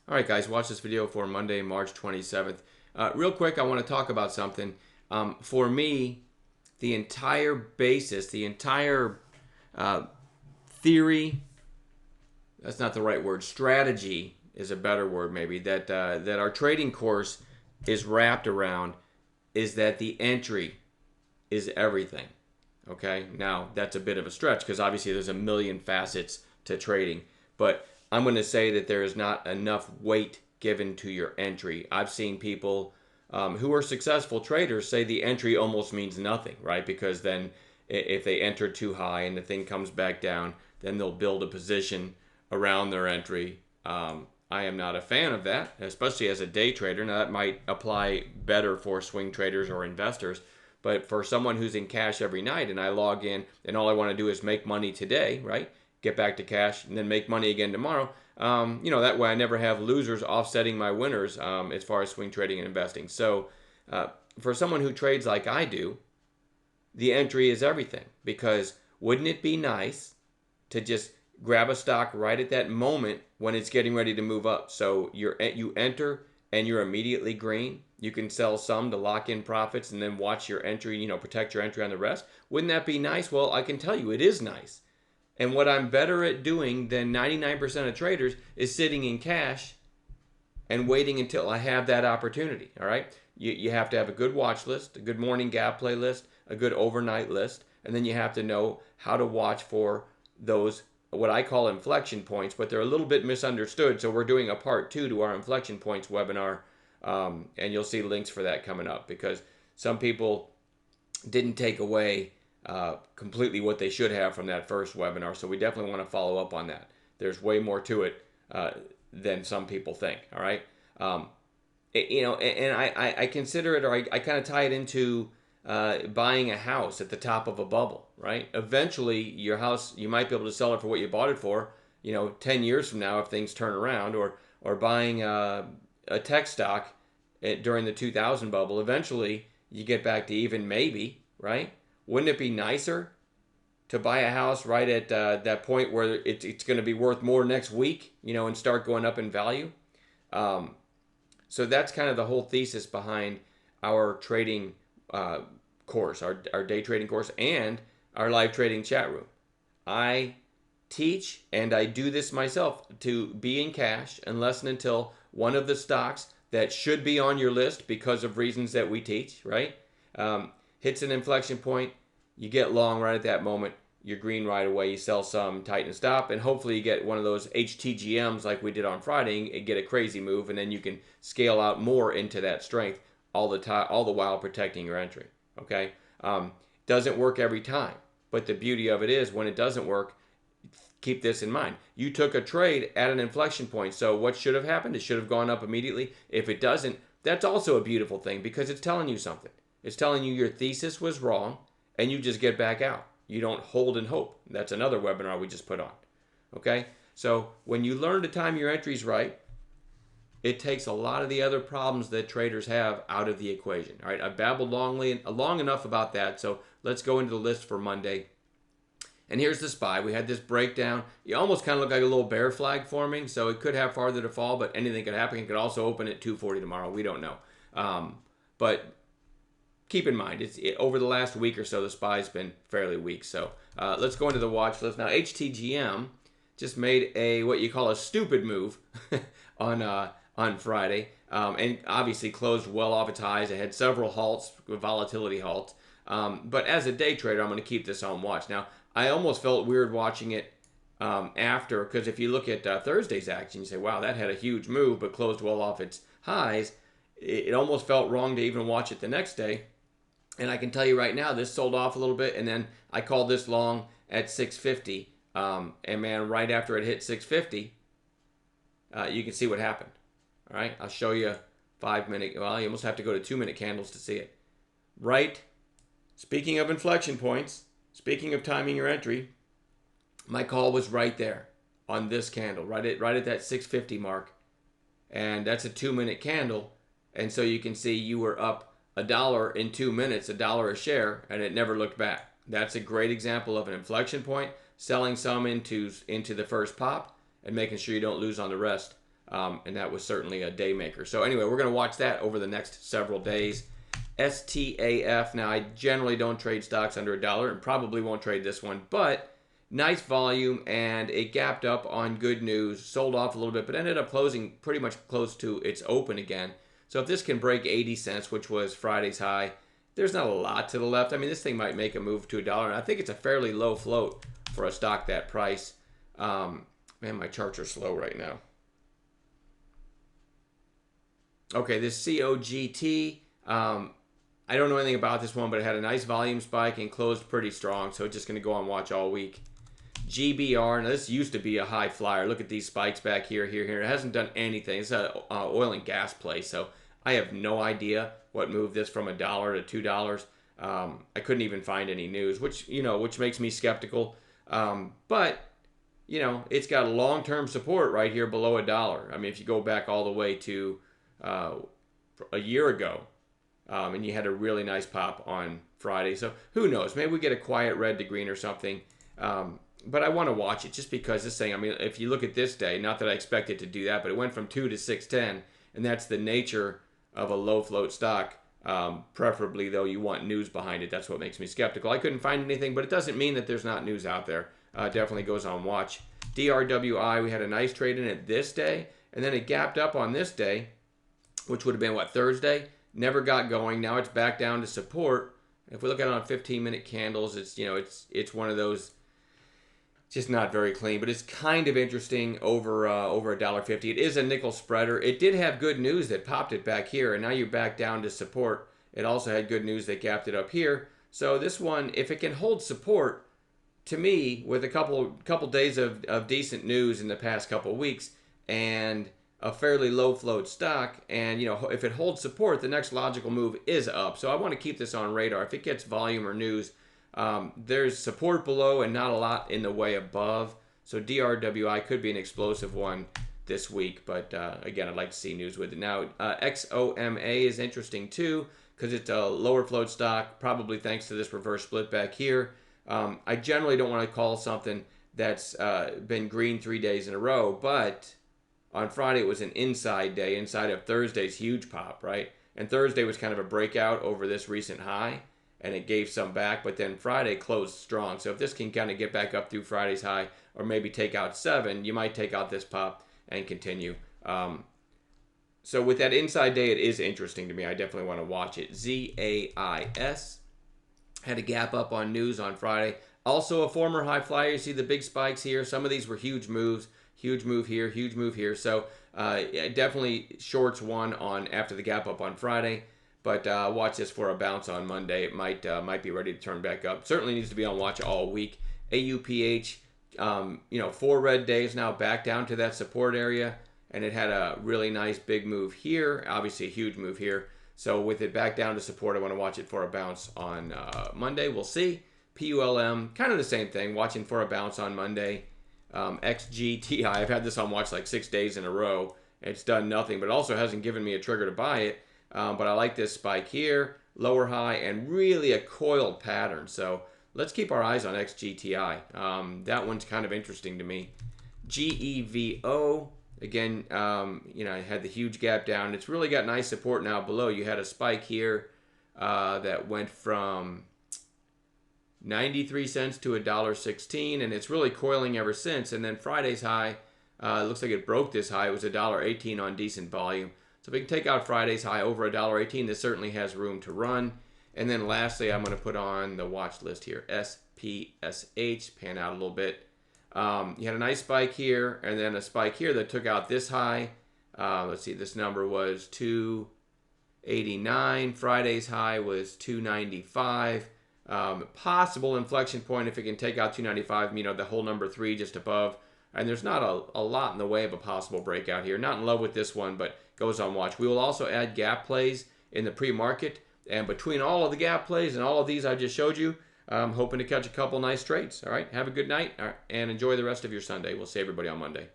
All right, guys, watch this video for Monday, March 27th. Real quick, I want to talk about something. For me, the entire basis, the entire theory, that's not the right word, strategy is a better word maybe, that our trading course is wrapped around is that the entry is everything. Okay, now that's a bit of a stretch because obviously there's a million facets to trading, but I'm going to say that there is not enough weight given to your entry. I've seen people who are successful traders say the entry almost means nothing, right? Because then if they enter too high and the thing comes back down, then they'll build a position around their entry. I am not a fan of that, especially as a day trader. Now, that might apply better for swing traders or investors. But for someone who's in cash every night and I log in and all I want to do is make money today, right? Get back to cash and then make money again tomorrow. That way I never have losers offsetting my winners as far as swing trading and investing. So for someone who trades like I do, the entry is everything because wouldn't it be nice to just grab a stock right at that moment when it's getting ready to move up? So you enter and you're immediately green. You can sell some to lock in profits and then watch your entry, protect your entry on the rest. Wouldn't that be nice? Well, I can tell you it is nice. And what I'm better at doing than 99% of traders is sitting in cash and waiting until I have that opportunity. All right. You have to have a good watch list, a good morning gap play list, a good overnight list, and then you have to know how to watch for those what I call inflection points, but they're a little bit misunderstood. So we're doing a part 2 to our inflection points webinar, and you'll see links for that coming up because some people didn't take away completely what they should have from that first webinar. So we definitely want to follow up on that. There's way more to it than some people think. All right. And I consider it, or I kind of tie it into buying a house at the top of a bubble, right? Eventually, your house, you might be able to sell it for what you bought it for, 10 years from now if things turn around, or buying a tech stock during the 2000 bubble. Eventually, you get back to even maybe, right? Wouldn't it be nicer to buy a house right at that point where it's going to be worth more next week, and start going up in value? So that's kind of the whole thesis behind our trading course, our day trading course, and our live trading chat room. I teach, and I do this myself, to be in cash unless and until one of the stocks that should be on your list because of reasons that we teach, right? Hits an inflection point, you get long right at that moment, you're green right away, you sell some, tighten and stop, and hopefully you get one of those HTGMs like we did on Friday and get a crazy move, and then you can scale out more into that strength all the time, all the while protecting your entry. Okay, doesn't work every time, but the beauty of it is when it doesn't work, keep this in mind. You took a trade at an inflection point, so what should have happened? It should have gone up immediately. If it doesn't, that's also a beautiful thing because it's telling you something. It's telling you your thesis was wrong and you just get back out. You don't hold and hope. That's another webinar we just put on. Okay? So when you learn to time your entries right, it takes a lot of the other problems that traders have out of the equation. All right, I've babbled long enough about that, so let's go into the list for Monday. And here's the SPY. We had this breakdown. You almost kind of look like a little bear flag forming, so it could have farther to fall, but anything could happen. It could also open at 240 tomorrow. We don't know. But keep in mind, over the last week or so, the SPY's been fairly weak. So let's go into the watch list. Now, HTGM just made what you call a stupid move on Friday, and obviously closed well off its highs. It had several halts, volatility halts. But as a day trader, I'm going to keep this on watch. Now, I almost felt weird watching it after, because if you look at Thursday's action, you say, wow, that had a huge move, but closed well off its highs. It almost felt wrong to even watch it the next day. And I can tell you right now, this sold off a little bit, and then I called this long at 650. And man, right after it hit 650, you can see what happened. All right, I'll show you 5 minute. Well, you almost have to go to 2 minute candles to see it. Right. Speaking of inflection points, speaking of timing your entry, my call was right there on this candle, right at that 650 mark, and that's a 2 minute candle, and so you can see you were up $1 in 2 minutes, $1 a share, and it never looked back. That's a great example of an inflection point, selling some into the first pop and making sure you don't lose on the rest and that was certainly a day maker. So anyway, we're going to watch that over the next several days. STAF. Now, I generally don't trade stocks under $1 and probably won't trade this one, but nice volume, and it gapped up on good news, sold off a little bit, but ended up closing pretty much close to its open again. So if this can break 80 cents, which was Friday's high, there's not a lot to the left. I mean, this thing might make a move to $1, and I think it's a fairly low float for a stock that price. Man, my charts are slow right now. Okay, this COGT. I don't know anything about this one, but it had a nice volume spike and closed pretty strong, so it's just going to go on watch all week. GBR, now this used to be a high flyer. Look at these spikes back here, here. It hasn't done anything. It's an oil and gas play, so I have no idea what moved this from $1 to $2. I couldn't even find any news, which makes me skeptical. But it's got long-term support right here below $1. I mean, if you go back all the way to a year ago, and you had a really nice pop on Friday. So who knows? Maybe we get a quiet red to green or something. But I want to watch it just because this thing, I mean, if you look at this day, not that I expect it to do that, but it went from 2 to 610, and that's the nature of a low float stock. Preferably, though, you want news behind it. That's what makes me skeptical. I couldn't find anything, but it doesn't mean that there's not news out there. Definitely goes on watch. DRWI, we had a nice trade in it this day, and then it gapped up on this day, which would have been, Thursday? Never got going. Now it's back down to support. If we look at it on 15-minute candles, it's one of those, just not very clean, but it's kind of interesting over $1.50. It is a nickel spreader. It did have good news that popped it back here, and now you're back down to support. It also had good news that gapped it up here. So this one, if it can hold support, to me, with a couple days of decent news in the past couple weeks, and a fairly low float stock, and if it holds support, the next logical move is up. So I want to keep this on radar. If it gets volume or news, there's support below and not a lot in the way above. So DRWI could be an explosive one this week, but again, I'd like to see news with it. Now, XOMA is interesting too because it's a lower float stock, probably thanks to this reverse split back here. I generally don't want to call something that's been green 3 days in a row, but on Friday, it was an inside day, inside of Thursday's huge pop, right? And Thursday was kind of a breakout over this recent high, and it gave some back, but then Friday closed strong. So if this can kind of get back up through Friday's high, or maybe take out 7, you might take out this pop and continue. So with that inside day, it is interesting to me. I definitely want to watch it. ZAIS had a gap up on news on Friday. Also a former high flyer. You see the big spikes here. Some of these were huge moves. Huge move here, huge move here. So yeah, definitely shorts one on after the gap up on Friday. But watch this for a bounce on Monday. It might be ready to turn back up. Certainly needs to be on watch all week. AUPH, 4 red days now back down to that support area. And it had a really nice big move here. Obviously a huge move here. So with it back down to support, I want to watch it for a bounce on Monday. We'll see. PULM, kind of the same thing. Watching for a bounce on Monday. XGTI, I've had this on watch like 6 days in a row. It's done nothing, but it also hasn't given me a trigger to buy it. But I like this spike here, lower high, and really a coiled pattern. So let's keep our eyes on XGTI. That one's kind of interesting to me. GEVO, again, I had the huge gap down. It's really got nice support now below. You had a spike here that went from 93 cents to $1.16, and it's really coiling ever since. And then Friday's high, looks like it broke this high. It was $1.18 on decent volume. So if we can take out Friday's high over $1.18, this certainly has room to run. And then lastly, I'm going to put on the watch list here, SPSH, pan out a little bit. You had a nice spike here, and then a spike here that took out this high. Let's see, this number was 289. Friday's high was 295. Possible inflection point if it can take out 295, the whole number 3 just above. And there's not a lot in the way of a possible breakout here. Not in love with this one, but goes on watch. We will also add gap plays in the pre-market. And between all of the gap plays and all of these I just showed you, I'm hoping to catch a couple nice trades. All right, have a good night and enjoy the rest of your Sunday. We'll see everybody on Monday.